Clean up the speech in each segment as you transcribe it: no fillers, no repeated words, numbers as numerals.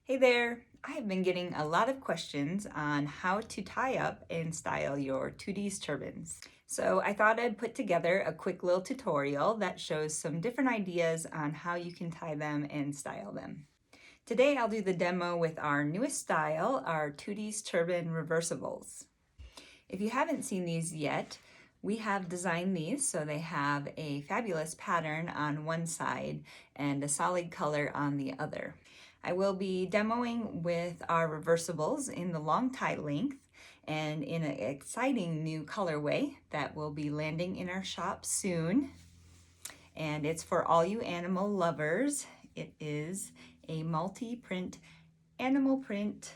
Hey there! I have been getting a lot of questions on how to tie up and style your Tootie's turbans. So I thought I'd put together a quick little tutorial that shows some different ideas on how you can tie them and style them. Today I'll do the demo with our newest style, our Tootie's Turban Reversibles. If you haven't seen these yet, we have designed these so they have a fabulous pattern on one side and a solid color on the other. I will be demoing with our reversibles in the long tie length and in an exciting new colorway that will be landing in our shop soon. And it's for all you animal lovers. It is a multi-print animal print,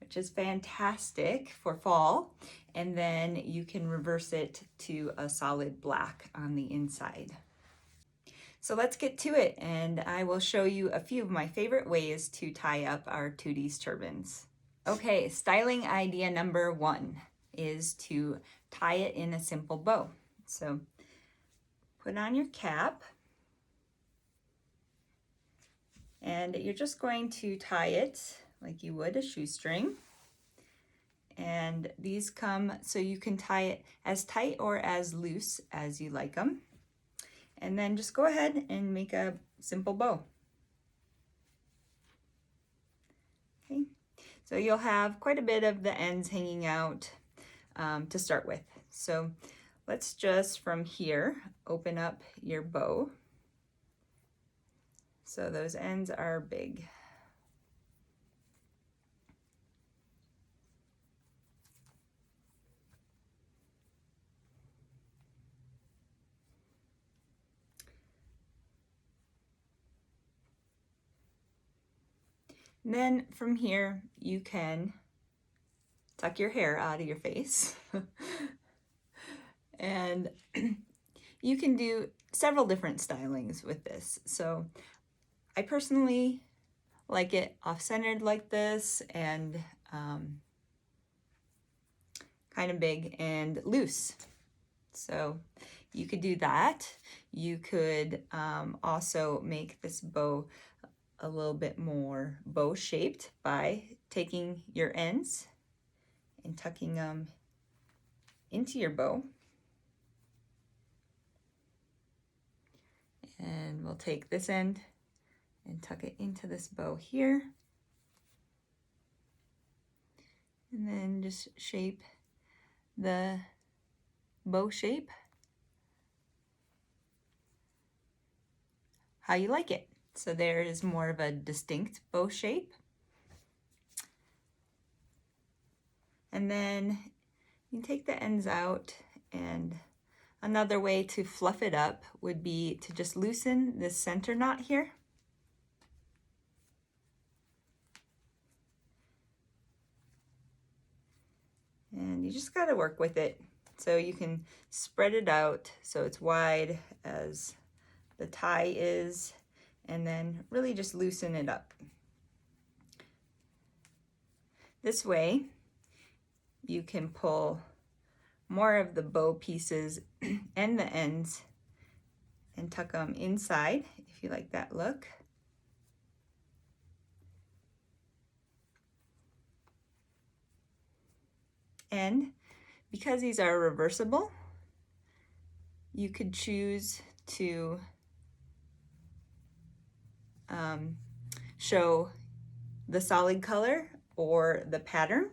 which is fantastic for fall. And then you can reverse it to a solid black on the inside. So let's get to it, and I will show you a few of my favorite ways to tie up our Tootie's turbans. Okay, styling idea number one is to tie it in a simple bow. So put on your cap, and you're just going to tie it like you would a shoestring. And these come so you can tie it as tight or as loose as you like them. And then just go ahead and make a simple bow. Okay, so you'll have quite a bit of the ends hanging out to start with. So let's just from here open up your bow. So those ends are big. And then from here, you can tuck your hair out of your face. And you can do several different stylings with this. So I personally like it off-centered like this and kind of big and loose. So you could do that. You could also make this bow a little bit more bow shaped by taking your ends and tucking them into your bow. And we'll take this end and tuck it into this bow here. And then just shape the bow shape how you like it. So there is more of a distinct bow shape. And then you take the ends out, and another way to fluff it up would be to just loosen this center knot here. And you just gotta work with it. So you can spread it out so it's wide as the tie is, and then really just loosen it up. This way, you can pull more of the bow pieces and the ends and tuck them inside if you like that look. And because these are reversible, you could choose to show the solid color or the pattern.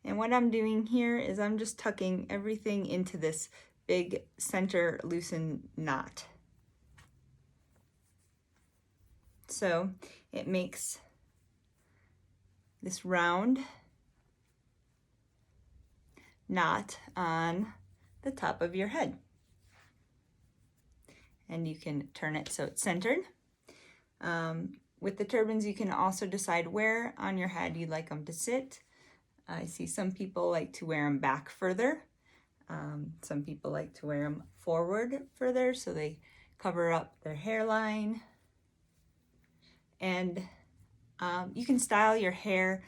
And what I'm doing here is I'm just tucking everything into this big center loosened knot. So it makes this round knot on the top of your head. And you can turn it so it's centered. With the turbans, you can also decide where on your head you'd like them to sit. I see some people like to wear them back further. Some people like to wear them forward further so they cover up their hairline. And you can style your hair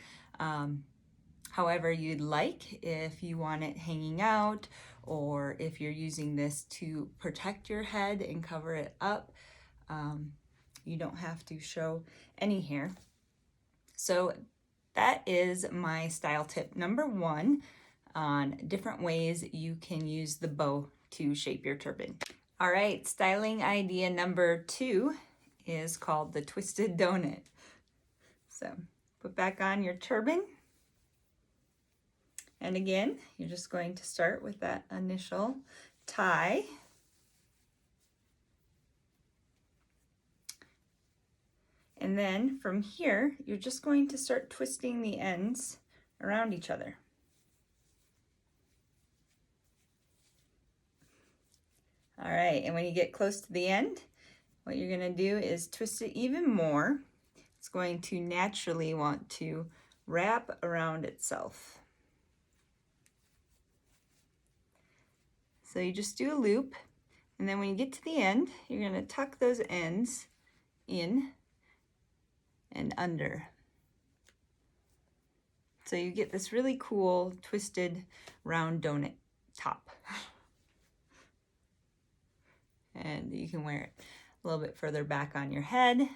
however you'd like. If you want it hanging out or if you're using this to protect your head and cover it up, you don't have to show any hair. So that is my style tip number 1 on different ways you can use the bow to shape your turban. All right, styling idea number 2 is called the twisted donut. So put back on your turban. And again, you're just going to start with that initial tie. And then from here, you're just going to start twisting the ends around each other. All right, and when you get close to the end, what you're gonna do is twist it even more. It's going to naturally want to wrap around itself. So you just do a loop, and then when you get to the end, you're gonna tuck those ends in and under. So you get this really cool twisted round donut top. And you can wear it a little bit further back on your head.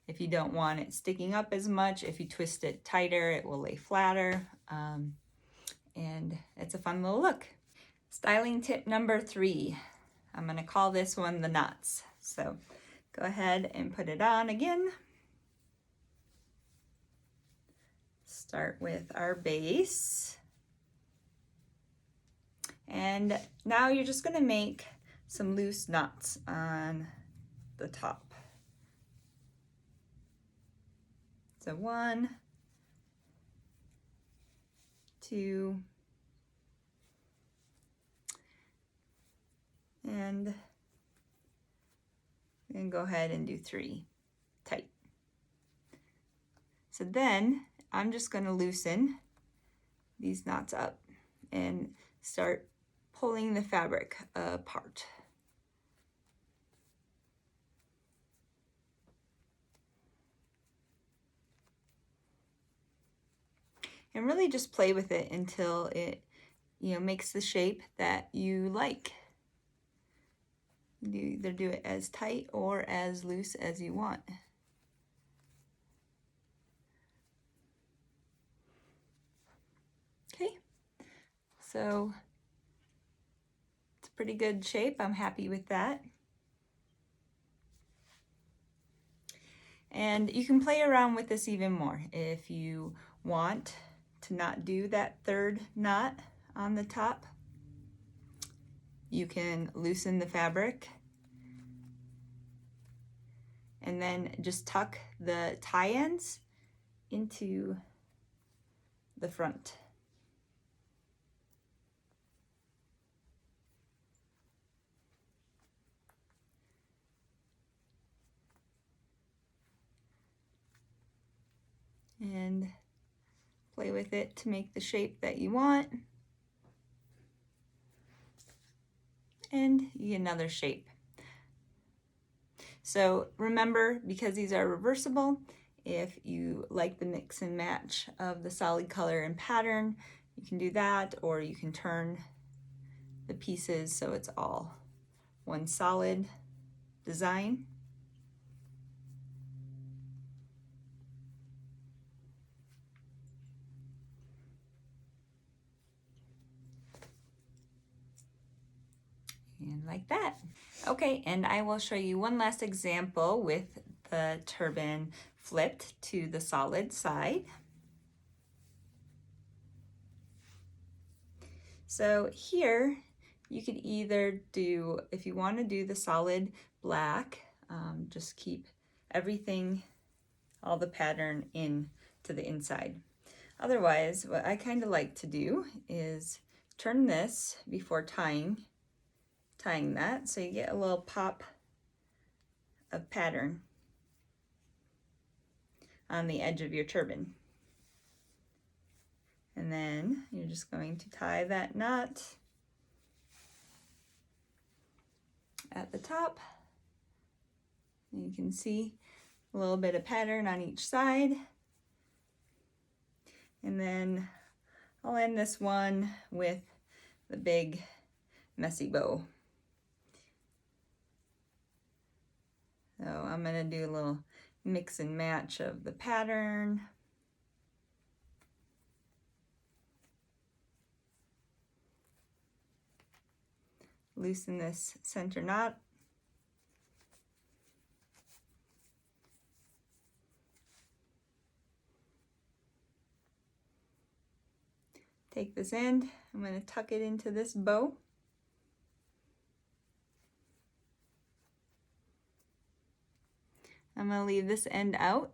If you don't want it sticking up as much, if you twist it tighter, it will lay flatter. And it's a fun little look. Styling tip number 3. I'm gonna call this one the knots. So go ahead and put it on again. Start with our base. And now you're just gonna make some loose knots on the top. So 1, 2, and then go ahead and do 3 tight. So then I'm just going to loosen these knots up and start pulling the fabric apart. And really just play with it until it, makes the shape that you like. You either do it as tight or as loose as you want. Okay, so it's a pretty good shape. I'm happy with that. And you can play around with this even more if you want to not do that 3rd knot on the top. You can loosen the fabric and then just tuck the tie ends into the front. And play with it to make the shape that you want. And you get another shape. So remember, because these are reversible, if you like the mix and match of the solid color and pattern, you can do that, or you can turn the pieces so it's all one solid design. And like that. Okay, and I will show you one last example with the turban flipped to the solid side. So here you could either do, if you want to do the solid black, just keep everything, all the pattern in to the inside. Otherwise, what I kind of like to do is turn this before tying that, so you get a little pop of pattern on the edge of your turban. And then you're just going to tie that knot at the top. And you can see a little bit of pattern on each side. And then I'll end this one with the big messy bow. So I'm gonna do a little mix and match of the pattern. Loosen this center knot. Take this end, I'm going to tuck it into this bow. I'm going to leave this end out.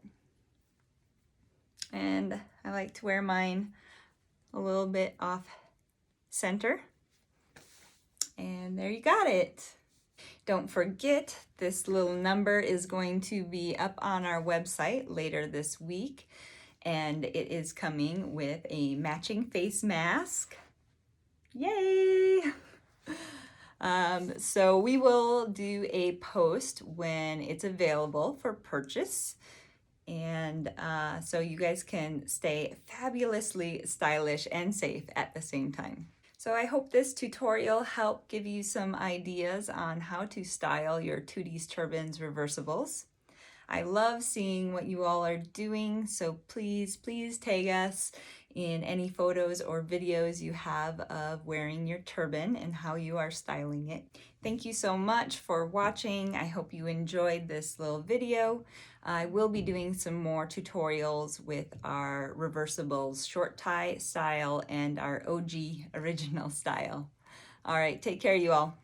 And I like to wear mine a little bit off center. And there you got it. Don't forget, this little number is going to be up on our website later this week. And it is coming with a matching face mask. Yay! So we will do a post when it's available for purchase. And so you guys can stay fabulously stylish and safe at the same time. So I hope this tutorial helped give you some ideas on how to style your Tootie's Turbans reversibles. I love seeing what you all are doing, so please tag us in any photos or videos you have of wearing your turban and how you are styling it. Thank you so much for watching. I hope you enjoyed this little video. I will be doing some more tutorials with our Reversibles short tie style and our OG original style. All right, take care, you all.